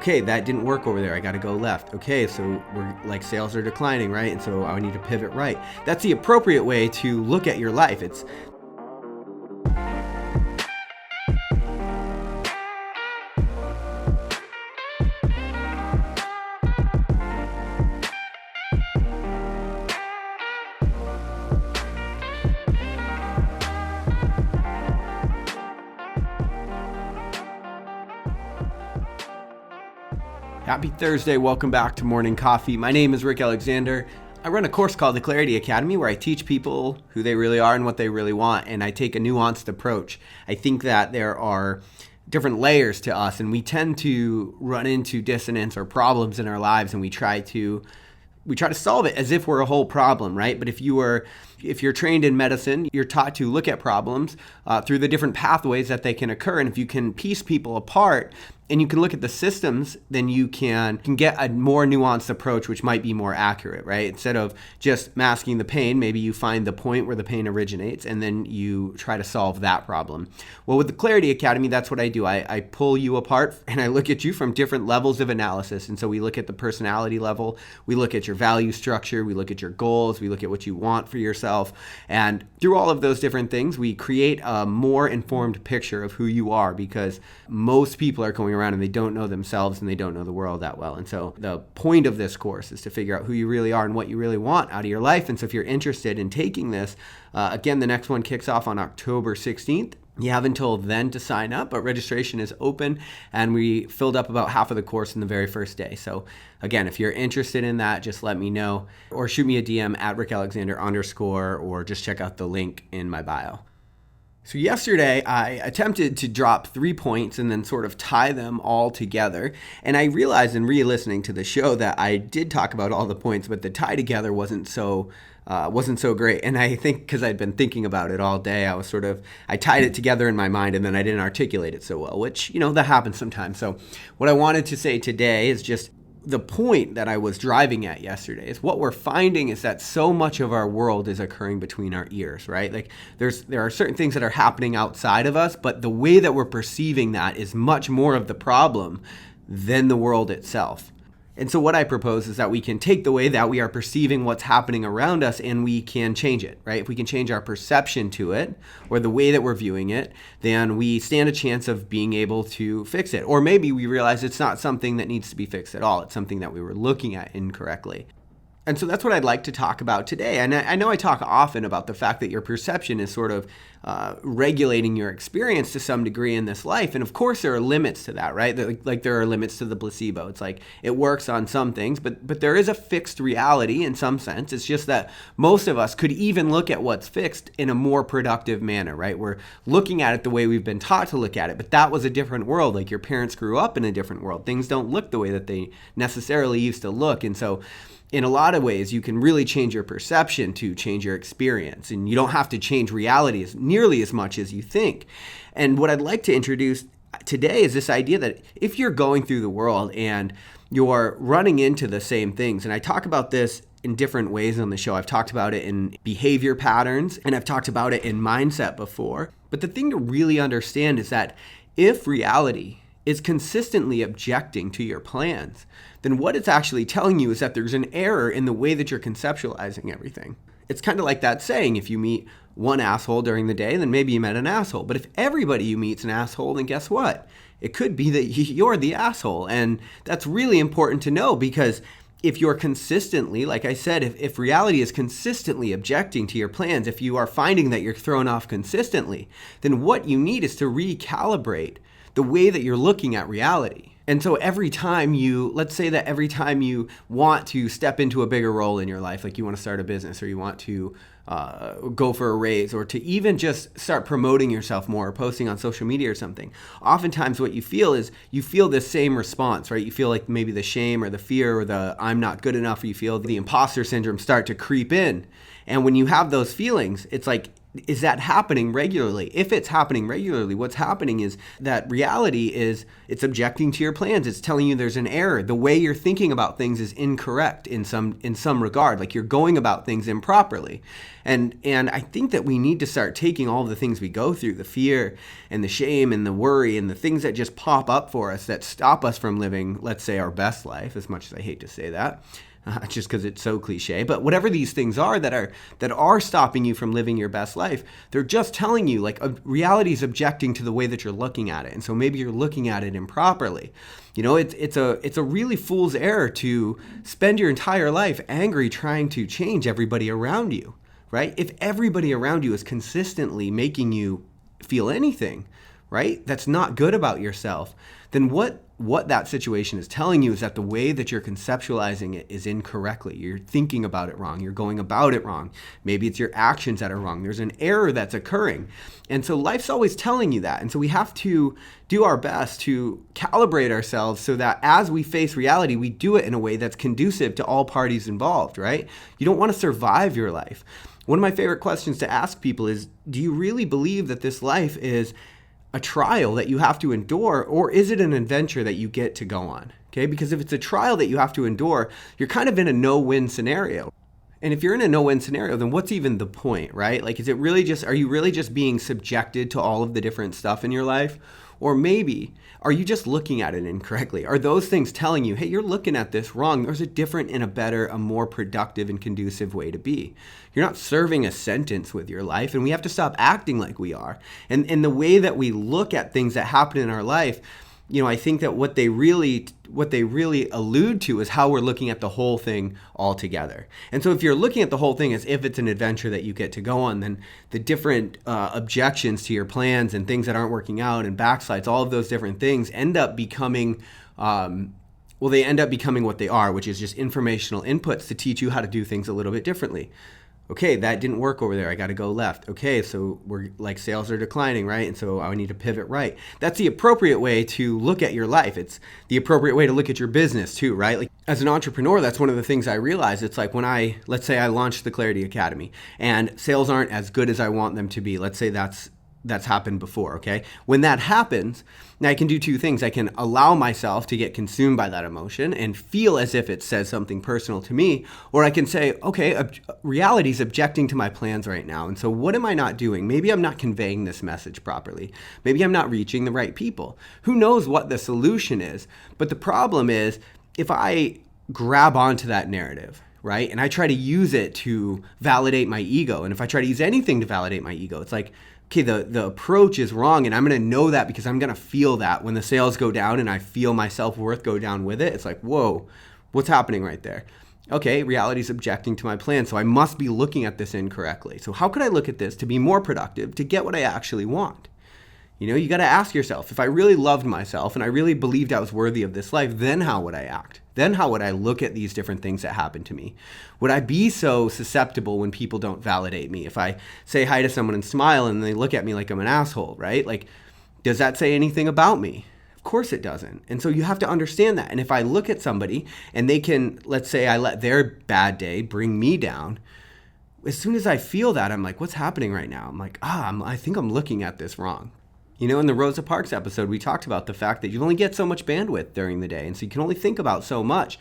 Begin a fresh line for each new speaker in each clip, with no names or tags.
okay, that didn't work over there. I got to go left. Okay, so we're like sales are declining, right? And so I need to pivot right. That's the appropriate way to look at your life. It's Happy Thursday. Welcome back to Morning Coffee. My name is Rick Alexander. I run a course called the Clarity Academy where I teach people who they really are and what they really want, and I take a nuanced approach. I think that there are different layers to us, and we tend to run into dissonance or problems in our lives, and we try to solve it as if we're a whole problem, right? But if you're trained in medicine, you're taught to look at problems through the different pathways that they can occur. And if you can piece people apart and you can look at the systems, then you can get a more nuanced approach, which might be more accurate, right? Instead of just masking the pain, maybe you find the point where the pain originates and then you try to solve that problem. Well, with the Clarity Academy, that's what I do. I pull you apart and I look at you from different levels of analysis. And so we look at the personality level, we look at your value structure, we look at your goals, we look at what you want for yourself. And through all of those different things, we create a more informed picture of who you are, because most people are going around and they don't know themselves and they don't know the world that well. And so the point of this course is to figure out who you really are and what you really want out of your life. And so if you're interested in taking this, again, the next one kicks off on October 16th. You have until then to sign up, but registration is open, and we filled up about half of the course in the very first day. So again, if you're interested in that, just let me know or shoot me a DM at @RickAlexander_ or just check out the link in my bio. So yesterday, I attempted to drop 3 points and then sort of tie them all together. And I realized in re-listening to the show that I did talk about all the points, but the tie together wasn't so great. And I think because I'd been thinking about it all day, I tied it together in my mind and then I didn't articulate it so well, which, that happens sometimes. So what I wanted to say today is just the point that I was driving at yesterday is what we're finding is that so much of our world is occurring between our ears, right? Like there are certain things that are happening outside of us, but the way that we're perceiving that is much more of the problem than the world itself. And so what I propose is that we can take the way that we are perceiving what's happening around us and we can change it, right? If we can change our perception to it or the way that we're viewing it, then we stand a chance of being able to fix it. Or maybe we realize it's not something that needs to be fixed at all. It's something that we were looking at incorrectly. And so that's what I'd like to talk about today. And I know I talk often about the fact that your perception is sort of regulating your experience to some degree in this life. And of course, there are limits to that, right? Like there are limits to the placebo. It's like it works on some things, but there is a fixed reality in some sense. It's just that most of us could even look at what's fixed in a more productive manner, right? We're looking at it the way we've been taught to look at it, but that was a different world. Like your parents grew up in a different world. Things don't look the way that they necessarily used to look. And so in a lot of ways, you can really change your perception to change your experience. And you don't have to change reality nearly as much as you think. And what I'd like to introduce today is this idea that if you're going through the world and you're running into the same things, and I talk about this in different ways on the show. I've talked about it in behavior patterns, and I've talked about it in mindset before. But the thing to really understand is that if reality is consistently objecting to your plans, then what it's actually telling you is that there's an error in the way that you're conceptualizing everything. It's kind of like that saying, if you meet one asshole during the day, then maybe you met an asshole. But if everybody you meet's an asshole, then guess what? It could be that you're the asshole. And that's really important to know, because if you're consistently, like I said, if reality is consistently objecting to your plans, if you are finding that you're thrown off consistently, then what you need is to recalibrate the way that you're looking at reality. And so let's say that every time you want to step into a bigger role in your life, like you want to start a business or you want to go for a raise or to even just start promoting yourself more or posting on social media or something, oftentimes what you feel is you feel this same response, right? You feel like maybe the shame or the fear or the I'm not good enough, or you feel the imposter syndrome start to creep in. And when you have those feelings, it's like is that happening regularly? If it's happening regularly, what's happening is that reality is it's objecting to your plans. It's telling you there's an error. The way you're thinking about things is incorrect in some regard. Like you're going about things improperly. And I think that we need to start taking all of the things we go through, the fear and the shame and the worry and the things that just pop up for us that stop us from living, let's say, our best life, as much as I hate to say that. Just because it's so cliche, but whatever these things are that are stopping you from living your best life, they're just telling you like reality is objecting to the way that you're looking at it, and so maybe you're looking at it improperly. It's a really fool's error to spend your entire life angry trying to change everybody around you, right? If everybody around you is consistently making you feel anything, right, that's not good about yourself, then what that situation is telling you is that the way that you're conceptualizing it is incorrectly. You're thinking about it wrong. You're going about it wrong. Maybe it's your actions that are wrong. There's an error that's occurring. And so life's always telling you that. And so we have to do our best to calibrate ourselves so that as we face reality, we do it in a way that's conducive to all parties involved, right? You don't want to survive your life. One of my favorite questions to ask people is, do you really believe that this life is a trial that you have to endure, or is it an adventure that you get to go on? Okay, because if it's a trial that you have to endure, you're kind of in a no-win scenario. And if you're in a no-win scenario, then what's even the point, right? Like, are you really just being subjected to all of the different stuff in your life? Or maybe, are you just looking at it incorrectly? Are those things telling you, hey, you're looking at this wrong. There's a different and a better, a more productive and conducive way to be. You're not serving a sentence with your life, and we have to stop acting like we are. And the way that we look at things that happen in our life, I think that what they really allude to is how we're looking at the whole thing altogether. And so if you're looking at the whole thing as if it's an adventure that you get to go on, then the different objections to your plans and things that aren't working out and backslides, all of those different things end up becoming they end up becoming what they are, which is just informational inputs to teach you how to do things a little bit differently. Okay, that didn't work over there. I got to go left. Okay, so we're like sales are declining, right? And so I need to pivot right. That's the appropriate way to look at your life. It's the appropriate way to look at your business too, right? Like as an entrepreneur, that's one of the things I realized. It's like when let's say I launched the Clarity Academy and sales aren't as good as I want them to be. Let's say that's happened before, okay? When that happens, now I can do two things. I can allow myself to get consumed by that emotion and feel as if it says something personal to me, or I can say, okay, reality is objecting to my plans right now, and so what am I not doing? Maybe I'm not conveying this message properly. Maybe I'm not reaching the right people. Who knows what the solution is? But the problem is, if I grab onto that narrative, right, and I try to use it to validate my ego, and if I try to use anything to validate my ego, it's like, okay, the approach is wrong, and I'm going to know that because I'm going to feel that when the sales go down and I feel my self-worth go down with it. It's like, whoa, what's happening right there? Okay, reality is objecting to my plan, so I must be looking at this incorrectly. So how could I look at this to be more productive, to get what I actually want? You got to ask yourself, if I really loved myself and I really believed I was worthy of this life, then how would I act? Then how would I look at these different things that happen to me? Would I be so susceptible when people don't validate me? If I say hi to someone and smile and they look at me like I'm an asshole, right? Like, does that say anything about me? Of course it doesn't. And so you have to understand that. And if I look at somebody and they can, let's say I let their bad day bring me down, as soon as I feel that, I'm like, what's happening right now? I'm like, I think I'm looking at this wrong. In the Rosa Parks episode, we talked about the fact that you only get so much bandwidth during the day. And so you can only think about so much.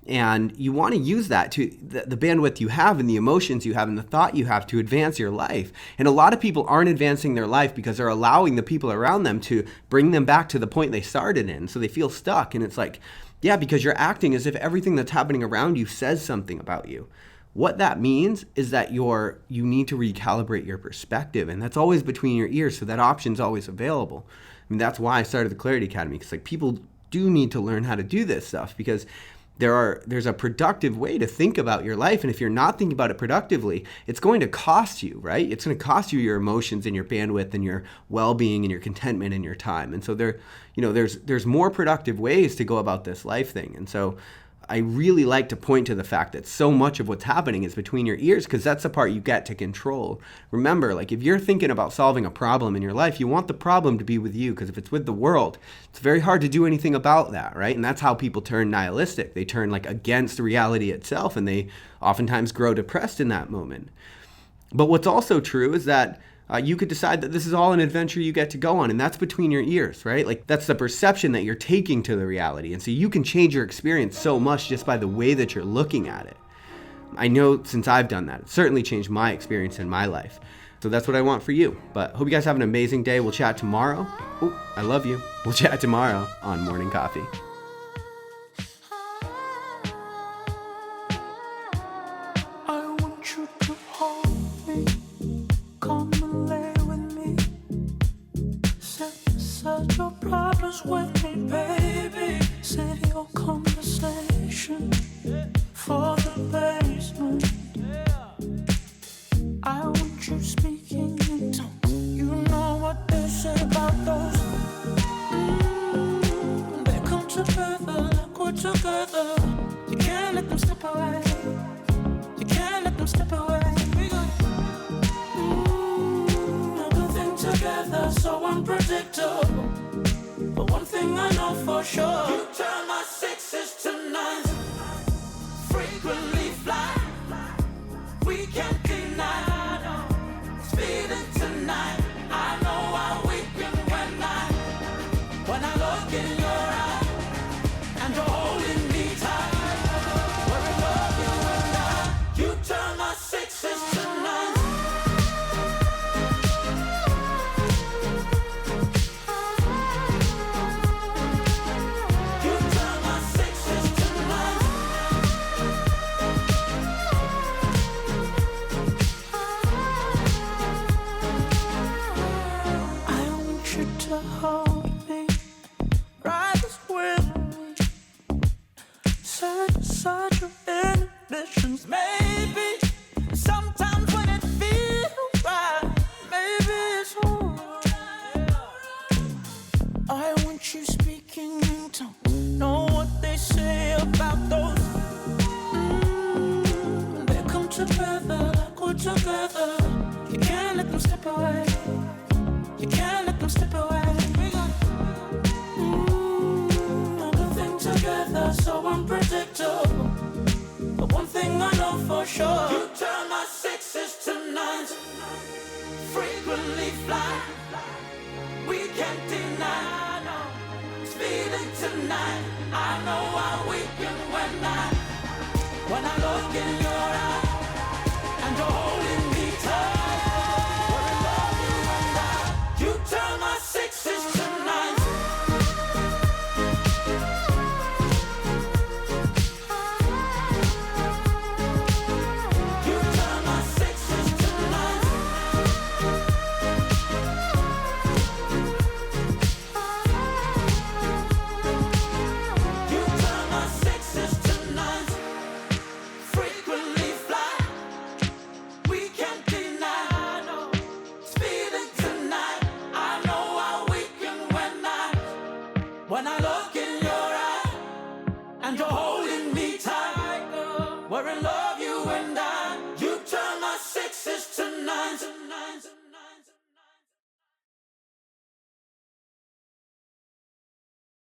And you want to use that to the bandwidth you have and the emotions you have and the thought you have to advance your life. And a lot of people aren't advancing their life because they're allowing the people around them to bring them back to the point they started in. So they feel stuck. And it's like, yeah, because you're acting as if everything that's happening around you says something about you. What that means is that you need to recalibrate your perspective, and that's always between your ears, so that option's always available. I mean, that's why I started the Clarity Academy, because people do need to learn how to do this stuff, because there's a productive way to think about your life, and if you're not thinking about it productively, it's going to cost you, right? It's going to cost you your emotions and your bandwidth and your well-being and your contentment and your time. And so there's more productive ways to go about this life thing. And so I really like to point to the fact that so much of what's happening is between your ears, because that's the part you get to control. Remember, like if you're thinking about solving a problem in your life, you want the problem to be with you, because if it's with the world, it's very hard to do anything about that, right? And that's how people turn nihilistic. They turn like against reality itself, and they oftentimes grow depressed in that moment. But what's also true is that you could decide that this is all an adventure you get to go on, and that's between your ears, right? Like, that's the perception that you're taking to the reality. And so you can change your experience so much just by the way that you're looking at it. I know since I've done that, it's certainly changed my experience in my life. So that's what I want for you. But hope you guys have an amazing day. We'll chat tomorrow. Oh, I love you. We'll chat tomorrow on Morning Coffee.
Your problems with me, baby. Set your conversation for the basement. I want you speaking in tongues. You know what they say about those. They come together like we're together. You can't let them slip away. You can't let them slip away. Everything together, so unpredictable. But one thing I know for sure, you turn my sixes to nines. Frequently fly, we can't deny. Speeding tonight, I know I'm weeping when I look in your eye, and you're holding me tight. We're in love, you and I. You turn my sixes to nines. Hold me, ride this with me. Set aside your inhibitions, maybe. Sometimes when it feels right, maybe it's alright. I want you speaking in tongues. Know what they say about those. They come together like we're together. You can't let them slip away. You can't let them slip away. Everything together, so unpredictable. But one thing I know for sure,